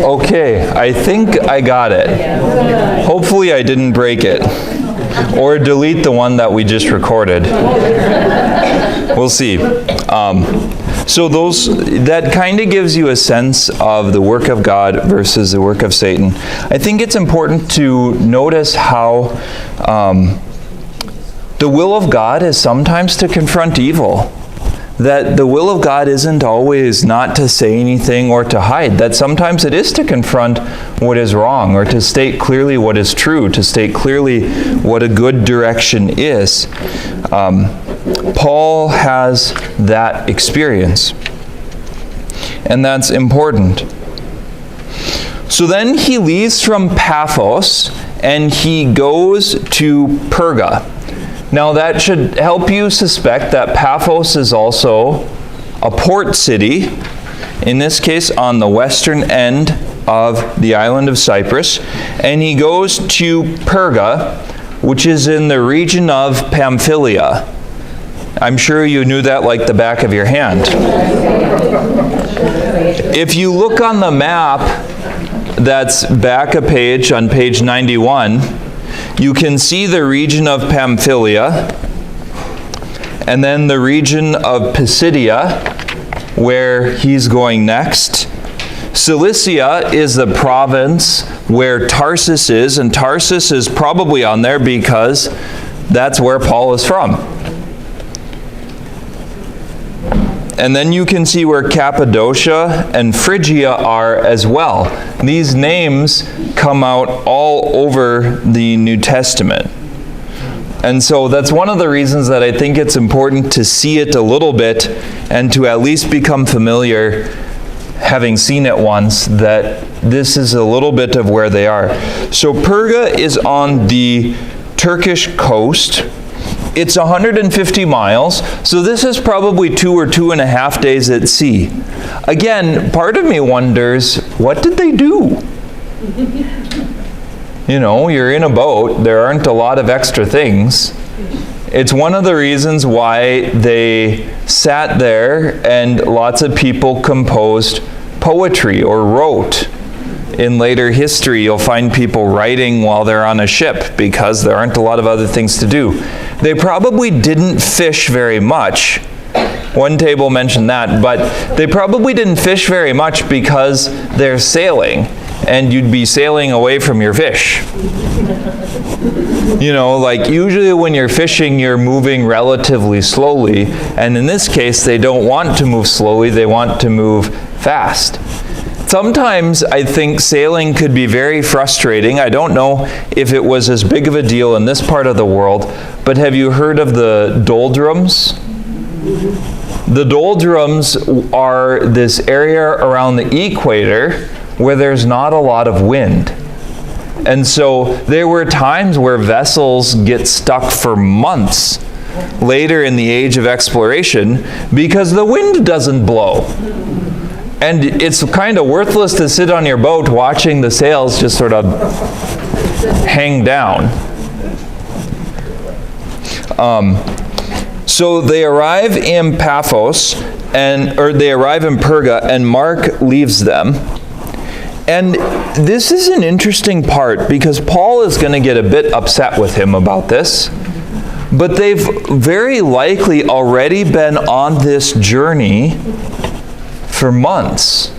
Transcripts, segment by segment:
Okay, I think I got it. Hopefully I didn't break it. Or delete the one that we just recorded. We'll see. So that kind of gives you a sense of the work of God versus the work of Satan. I think it's important to notice how the will of God is sometimes to confront evil. That the will of God isn't always not to say anything or to hide. That sometimes it is to confront what is wrong, or to state clearly what is true, to state clearly what a good direction is. Paul has that experience, and that's important. So then he leaves from Paphos, and he goes to Perga. Now that should help you suspect that Paphos is also a port city, in this case on the western end of the island of Cyprus. And he goes to Perga, which is in the region of Pamphylia. I'm sure you knew that like the back of your hand. If you look on the map that's back a page, on page 91, you can see the region of Pamphylia, and then the region of Pisidia, where he's going next. Cilicia is the province where Tarsus is, and Tarsus is probably on there because that's where Paul is from. And then you can see where Cappadocia and Phrygia are as well. These names come out all over the New Testament. And so that's one of the reasons that I think it's important to see it a little bit and to at least become familiar, having seen it once, that this is a little bit of where they are. So Perga is on the Turkish coast. It's 150 miles, so this is probably 2 or 2.5 days at sea. Again, part of me wonders, what did they do? You know, you're in a boat, there aren't a lot of extra things. It's one of the reasons why they sat there and lots of people composed poetry or wrote. In later history, you'll find people writing while they're on a ship because there aren't a lot of other things to do. They probably didn't fish very much. One table mentioned that, but they probably didn't fish very much because they're sailing, and you'd be sailing away from your fish. You know, like usually when you're fishing, you're moving relatively slowly, and in this case, they don't want to move slowly, they want to move fast. Sometimes I think sailing could be very frustrating. I don't know if it was as big of a deal in this part of the world, but have you heard of the doldrums? The doldrums are this area around the equator where there's not a lot of wind. And so there were times where vessels get stuck for months later in the age of exploration because the wind doesn't blow. And it's kind of worthless to sit on your boat watching the sails just sort of hang down. So they arrive in Paphos, or they arrive in Perga, and Mark leaves them. And this is an interesting part because Paul is going to get a bit upset with him about this. But they've very likely already been on this journey for months.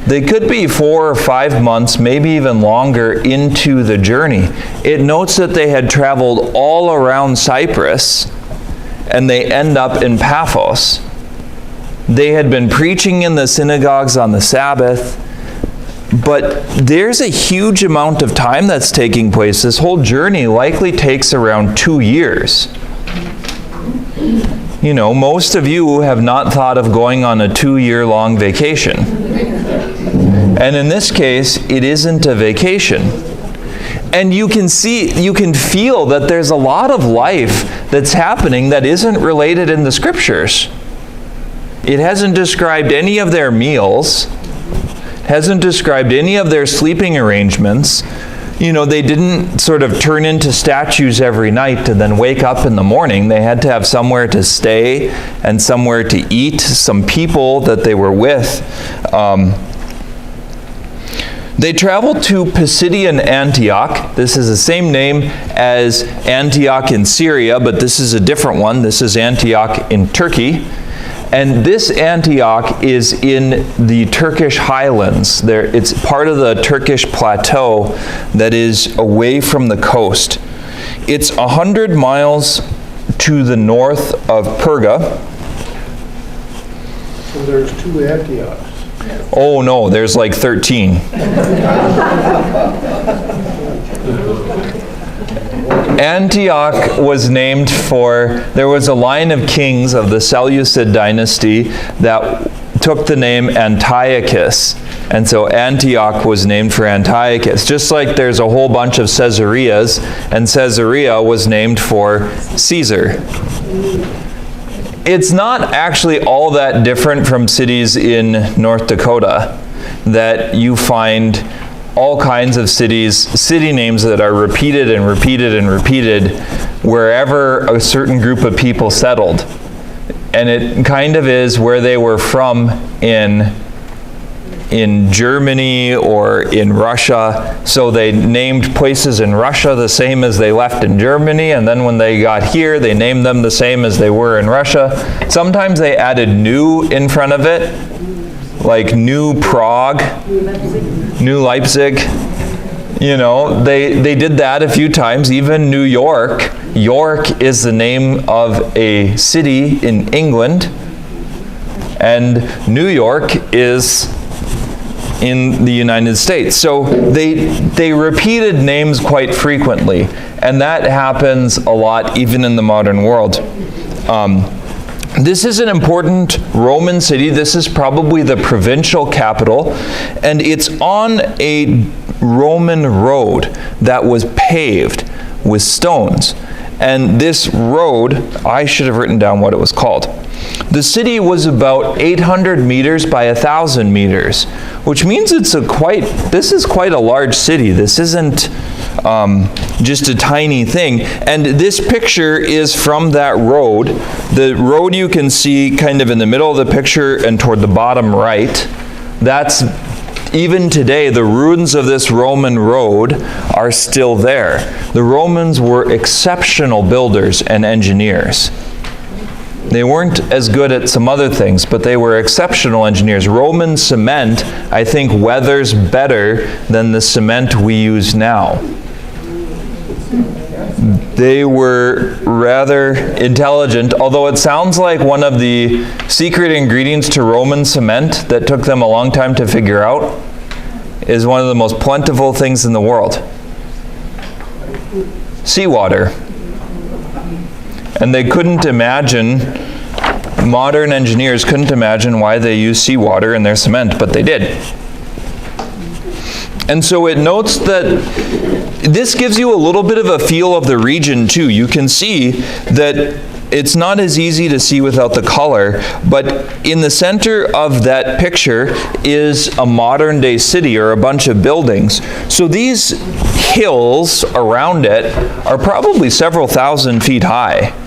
They could be 4 or 5 months, maybe even longer, into the journey. It notes that they had traveled all around Cyprus, and they end up in Paphos. They had been preaching in the synagogues on the Sabbath, but there's a huge amount of time that's taking place. This whole journey likely takes around 2 years. You know, most of you have not thought of going on a 2-year-long vacation. And in this case, it isn't a vacation. And you can feel that there's a lot of life that's happening that isn't related in the scriptures. It hasn't described any of their meals, hasn't described any of their sleeping arrangements. they didn't sort of turn into statues every night and then wake up in the morning. They had to have somewhere to stay and somewhere to eat, some people that they were with. They traveled to Pisidian Antioch. This is the same name as Antioch in Syria, but this is a different one. This is Antioch in Turkey. And this Antioch is in the Turkish highlands. It's part of the Turkish plateau that is away from the coast. It's 100 miles to the north of Perga. So there's 2 Antiochs. Oh no, there's like 13. Antioch was named for, there was a line of kings of the Seleucid dynasty that took the name Antiochus. And so Antioch was named for Antiochus. Just like there's a whole bunch of Caesareas, and Caesarea was named for Caesar. It's not actually all that different from cities in North Dakota, that you find all kinds of city names that are repeated and repeated and repeated wherever a certain group of people settled. And it kind of is where they were from in Germany or in Russia. So they named places in Russia the same as they left in Germany, and then when they got here, they named them the same as they were in Russia. Sometimes they added new in front of it, like New Prague, New Leipzig. They did that a few times. Even New York. York is the name of a city in England, and New York is in the United States. So they repeated names quite frequently, and that happens a lot even in the modern world. This is an important Roman city. This is probably the provincial capital, and it's on a Roman road that was paved with stones. And this road, I should have written down what it was called. The city was about 800 meters by 1,000 meters, which means this is quite a large city. This isn't just a tiny thing. And this picture is from that road. The road you can see kind of in the middle of the picture and toward the bottom right. That's, even today, the ruins of this Roman road are still there. The Romans were exceptional builders and engineers. They weren't as good at some other things, but they were exceptional engineers. Roman cement, I think, weathers better than the cement we use now. They were rather intelligent, although it sounds like one of the secret ingredients to Roman cement that took them a long time to figure out is one of the most plentiful things in the world. Seawater. And they couldn't imagine, modern engineers couldn't imagine why they used seawater in their cement, but they did. And so it notes that this gives you a little bit of a feel of the region too. You can see that it's not as easy to see without the color, but in the center of that picture is a modern day city or a bunch of buildings. So these hills around it are probably several thousand feet high.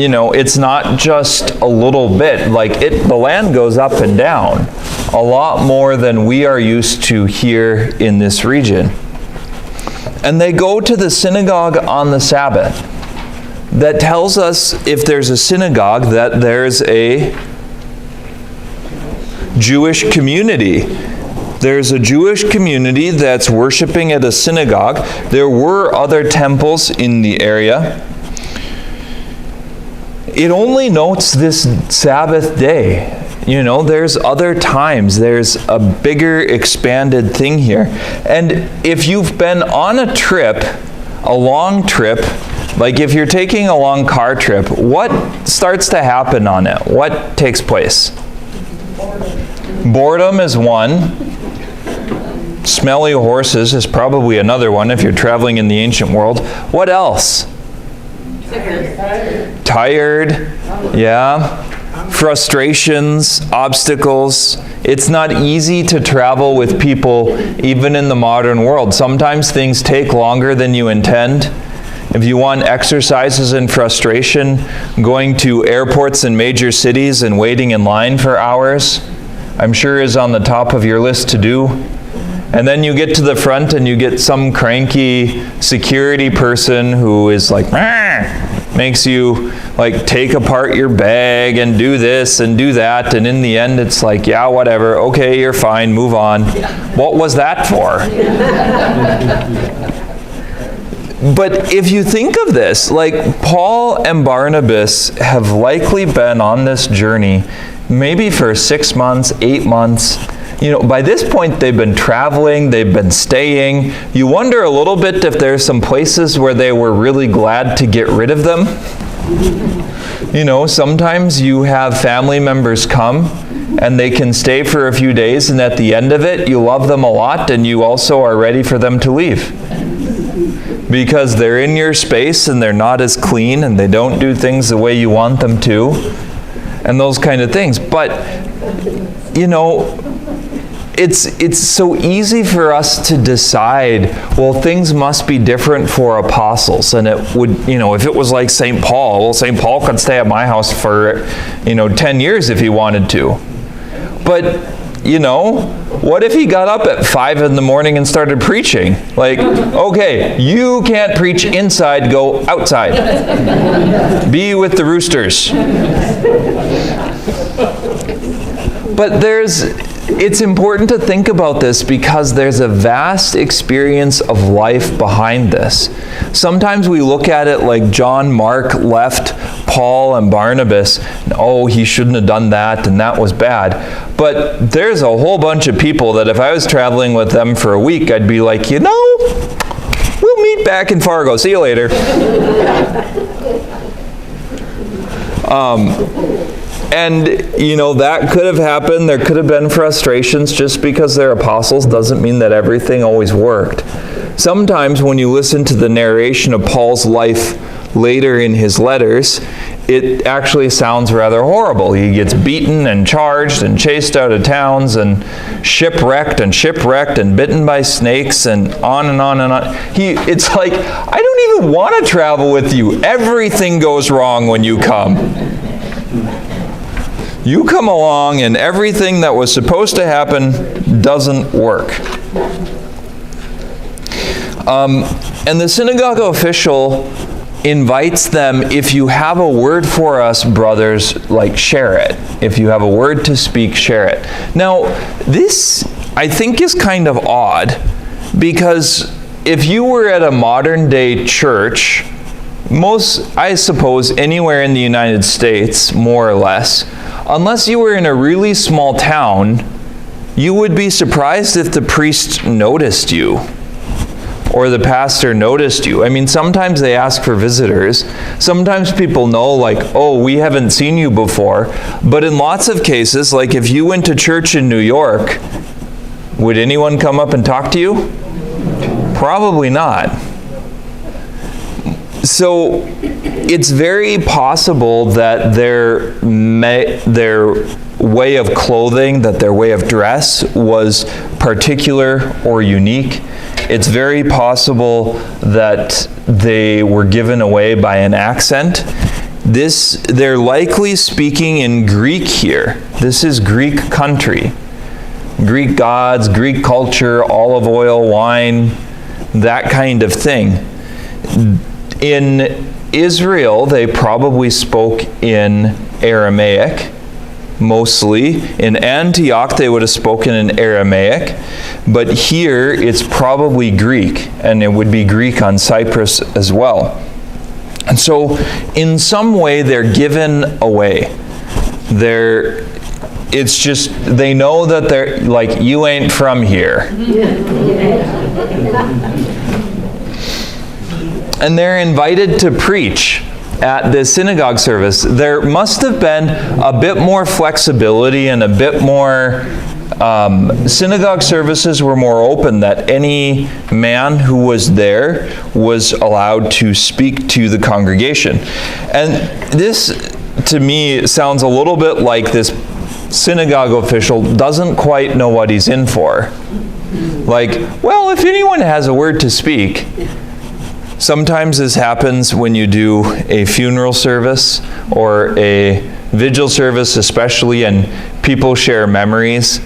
It's not just a little bit. The land goes up and down a lot more than we are used to here in this region. And they go to the synagogue on the Sabbath. That tells us, if there's a synagogue, that there's a Jewish community. There's a Jewish community that's worshiping at a synagogue. There were other temples in the area. It only notes this Sabbath day. There's other times. There's a bigger expanded thing here. And if you've been on a trip, a long trip, like if you're taking a long car trip, what starts to happen on it? What takes place? Boredom is one. Smelly horses is probably another one if you're traveling in the ancient world. What else? Tired. Yeah. frustrations, obstacles. It's not easy to travel with people even in the modern world. Sometimes things take longer than you intend. If you want exercises in frustration, going to airports in major cities and waiting in line for hours, I'm sure is on the top of your list to do. And then you get to the front and you get some cranky security person who is like, makes you like take apart your bag and do this and do that, and in the end it's like, yeah, whatever, okay, you're fine, move on. What was that for? But if you think of this, like Paul and Barnabas have likely been on this journey maybe for 6 months, 8 months. You know, by this point they've been traveling, they've been staying. You wonder a little bit if there's some places where they were really glad to get rid of them. You know, sometimes you have family members come and they can stay for a few days, and at the end of it you love them a lot and you also are ready for them to leave. Because they're in your space and they're not as clean and they don't do things the way you want them to, and those kind of things. But, you know, it's so easy for us to decide, well, things must be different for apostles. And it would, you know, if it was like St. Paul, well, St. Paul could stay at my house for, 10 years if he wanted to. But, you know, what if he got up at 5 in the morning and started preaching? Like, okay, you can't preach inside, go outside. Be with the roosters. But it's important to think about this because there's a vast experience of life behind this. Sometimes we look at it like John Mark left Paul and Barnabas, and, oh, he shouldn't have done that, and that was bad. But there's a whole bunch of people that if I was traveling with them for a week, I'd be like, we'll meet back in Fargo. See you later. And, that could have happened. There could have been frustrations. Just because they're apostles doesn't mean that everything always worked. Sometimes when you listen to the narration of Paul's life later in his letters, it actually sounds rather horrible. He gets beaten and charged and chased out of towns and shipwrecked and bitten by snakes and on and on and on. It's like, I don't even want to travel with you. Everything goes wrong when you come. You come along and everything that was supposed to happen doesn't work. And the synagogue official invites them, if you have a word for us, brothers, share it. If you have a word to speak, share it. Now, this, I think, is kind of odd, because if you were at a modern day church, I suppose anywhere in the United States, more or less, unless you were in a really small town, you would be surprised if the priest noticed you or the pastor noticed you. I mean, sometimes they ask for visitors. Sometimes people know, oh, we haven't seen you before. But in lots of cases, if you went to church in New York, would anyone come up and talk to you? Probably not. So it's very possible that their way of clothing, that their way of dress was particular or unique. It's very possible that they were given away by an accent. They're likely speaking in Greek here. This is Greek country. Greek gods, Greek culture, olive oil, wine, that kind of thing. In Israel, they probably spoke in Aramaic, mostly. In Antioch, they would have spoken in Aramaic. But here, it's probably Greek, and it would be Greek on Cyprus as well. And so, in some way, they're given away. It's just, they know that they're like, you ain't from here. And they're invited to preach at the synagogue service. There must have been a bit more flexibility and a bit more, synagogue services were more open, that any man who was there was allowed to speak to the congregation. And this to me, sounds a little bit like this synagogue official doesn't quite know what he's in for. Like, well, if anyone has a word to speak. Sometimes this happens when you do a funeral service or a vigil service especially, and people share memories.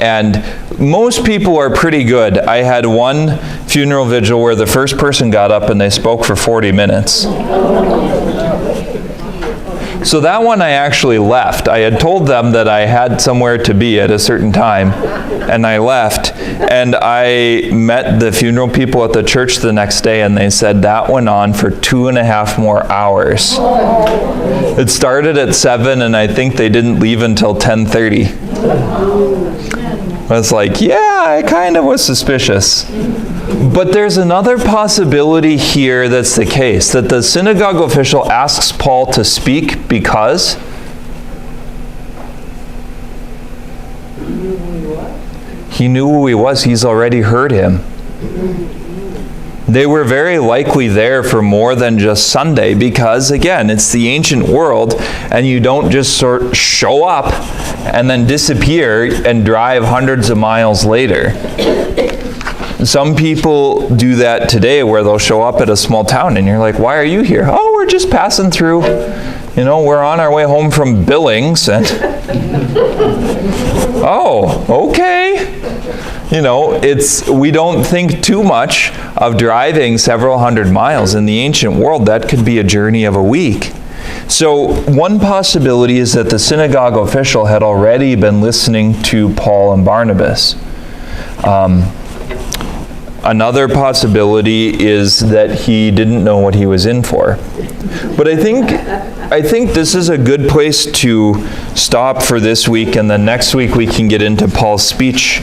And most people are pretty good. I had one funeral vigil where the first person got up and they spoke for 40 minutes. So that one I actually left. I had told them that I had somewhere to be at a certain time, and I left. And I met the funeral people at the church the next day, and they said that went on for 2.5 more hours. It started at 7, and I think they didn't leave until 10:30. I was like, yeah, I kind of was suspicious. But there's another possibility here that's the case, that the synagogue official asks Paul to speak because he knew who he was. He's already heard him. They were very likely there for more than just Sunday because, again, it's the ancient world, and you don't just sort of show up and then disappear and drive hundreds of miles later. Some people do that today where they'll show up at a small town and you're like, why are you here? Oh, we're just passing through. You know, we're on our way home from Billings. And oh, okay. You know, we don't think too much of driving several hundred miles. In the ancient world, that could be a journey of a week. So one possibility is that the synagogue official had already been listening to Paul and Barnabas. Another possibility is that he didn't know what he was in for. But I think this is a good place to stop for this week, and then next week we can get into Paul's speech.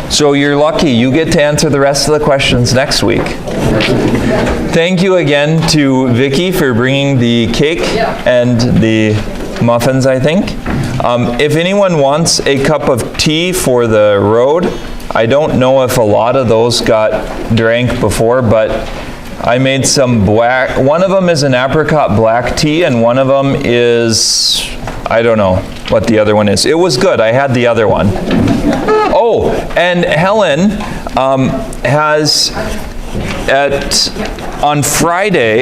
So you're lucky. You get to answer the rest of the questions next week. Thank you again to Vicki for bringing the cake and the muffins, I think. If anyone wants a cup of tea for the road, I don't know if a lot of those got drank before, but I made some black. One of them is an apricot black tea, and one of them is, I don't know what the other one is. It was good. I had the other one. Oh, and Helen has on Friday